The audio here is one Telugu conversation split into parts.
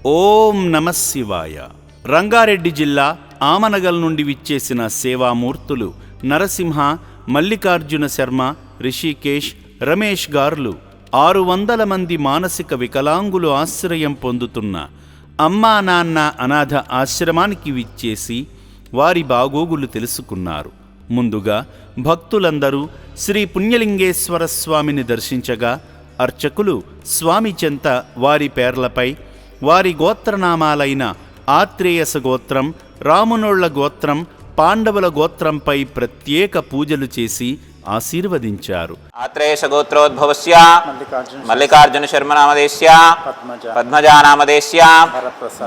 ఓం నమః శివాయ. రంగారెడ్డి జిల్లా ఆమనగల్ నుండి విచ్చేసిన సేవామూర్తులు నరసింహ, మల్లికార్జున శర్మ, రిషికేష్, రమేష్ గార్లు 600 మంది మానసిక వికలాంగులు ఆశ్రయం పొందుతున్న అమ్మా నాన్న అనాథ ఆశ్రమానికి విచ్చేసి వారి బాగోగులు తెలుసుకున్నారు. ముందుగా భక్తులందరూ శ్రీ పుణ్యలింగేశ్వర స్వామిని దర్శించగా అర్చకులు స్వామి చెంత వారి పేర్లపై వారి గోత్రనామాలైన ఆత్రేయస గోత్రం, రామునోళ్ల గోత్రం, పాండవుల గోత్రంపై ప్రత్యేక పూజలు చేసి ఆశీర్వదించారు. ఆత్రేయస గోత్రోద్భవస్య మల్లికార్జున శర్మ నామదేశ్య, పద్మజా నామదేశ్య,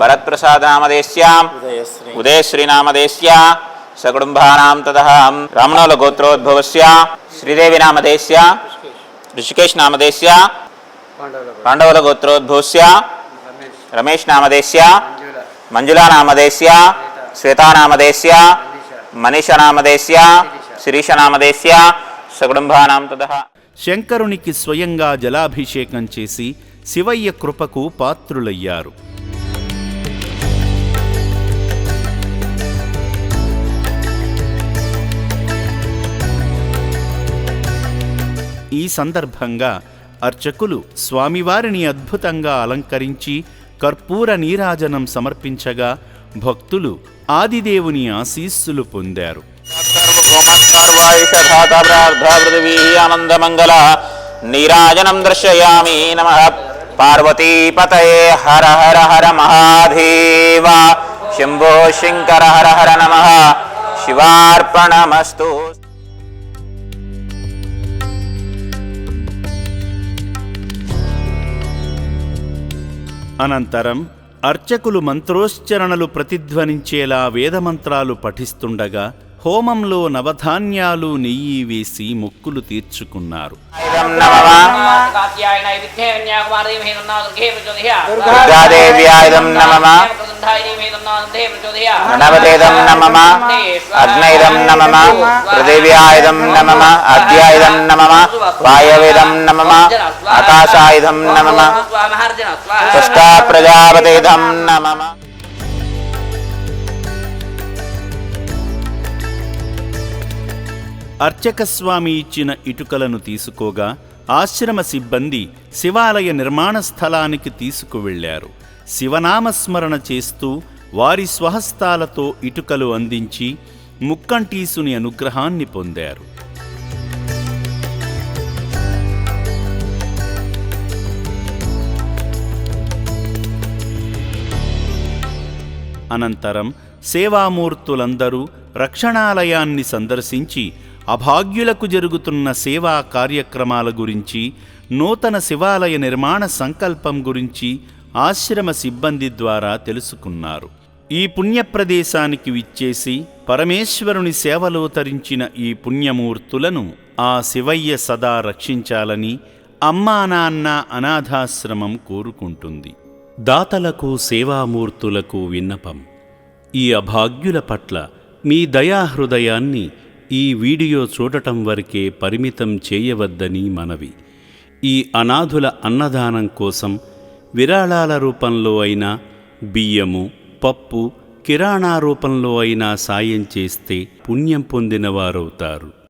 భరత్ప్రసాద నామదేశ్య, ఉదయశ్రీ నామదేశ్య, సకుటుంబానాం తదః రామనోల గోత్రోద్భవస్య శ్రీదేవి నామదేశ్య, ఋషికేష్ నామదేశ్య, పాండవుల గోత్రోద్భవస్య రమేష్ నామదేశ్య, మంజులా నామదేశ్య, శ్వేతా నామదేశ్య, మనీష నామదేశ్య, శిరీష నామదేశ్య, సకుటుంబానాం తదః. శంకరునికి స్వయంగా జలాభిషేకం చేసి శివయ్య కృపకు పాత్రులయ్యారు. ఈ సందర్భంగా అర్చకులు స్వామివారిని అద్భుతంగా అలంకరించి కర్పూర నీరాజనం సమర్పించగా భక్తులు ఆదిదేవుని ఆశీస్సులు పొందారు. ఆనందమంగళ నీరాజనం దర్శయామి. నమః పార్వతీపతయే హర హర హర మహాదేవ శంభో శంకర హర హర నమః. శివార్పణమస్తు. అనంతరం అర్చకులు మంత్రోచ్చరణలు ప్రతిధ్వనించేలా వేదమంత్రాలు పఠిస్తుండగా హోమంలో నవధాన్యాలు నెయ్యి వేసి మొక్కులు తీర్చుకున్నారు. దుర్గాదేవ్యాయుధం నమః. గణపతేదం నమః. అగ్నైదం నమః. పృథివ్యాయుధం నమః. అద్యాయుధం నమః. వాయవేదం నమః. ఆకాశాయుధం నమః. పుష్ట ప్రజాపతేదం నమః. అర్చకస్వామి ఇచ్చిన ఇటుకలను తీసుకోగా ఆశ్రమ సిబ్బంది శివాలయ నిర్మాణ స్థలానికి తీసుకువెళ్లారు. శివనామస్మరణ చేస్తూ వారి స్వహస్తాలతో ఇటుకలు అందించి ముక్కంటీసుని అనుగ్రహాన్ని పొందారు. అనంతరం సేవామూర్తులందరూ రక్షణాలయాన్ని సందర్శించి అభాగ్యులకు జరుగుతున్న సేవా కార్యక్రమాల గురించి, నూతన శివాలయ నిర్మాణ సంకల్పం గురించి ఆశ్రమ సిబ్బంది ద్వారా తెలుసుకున్నారు. ఈ పుణ్యప్రదేశానికి విచ్చేసి పరమేశ్వరుని సేవలో తరించిన ఈ పుణ్యమూర్తులను ఆ శివయ్య సదా రక్షించాలని అమ్మా నాన్న అనాథాశ్రమం కోరుకుంటుంది. దాతలకు సేవామూర్తులకు విన్నపం: ఈ అభాగ్యుల పట్ల మీ దయాహృదయాన్ని ఈ వీడియో చూడటం వరకే పరిమితం చేయవద్దని మనవి. ఈ అనాథుల అన్నదానం కోసం విరాళాల రూపంలో అయినా, బియ్యము, పప్పు, కిరాణా రూపంలో అయినా సాయం చేస్తే పుణ్యం పొందినవారవుతారు.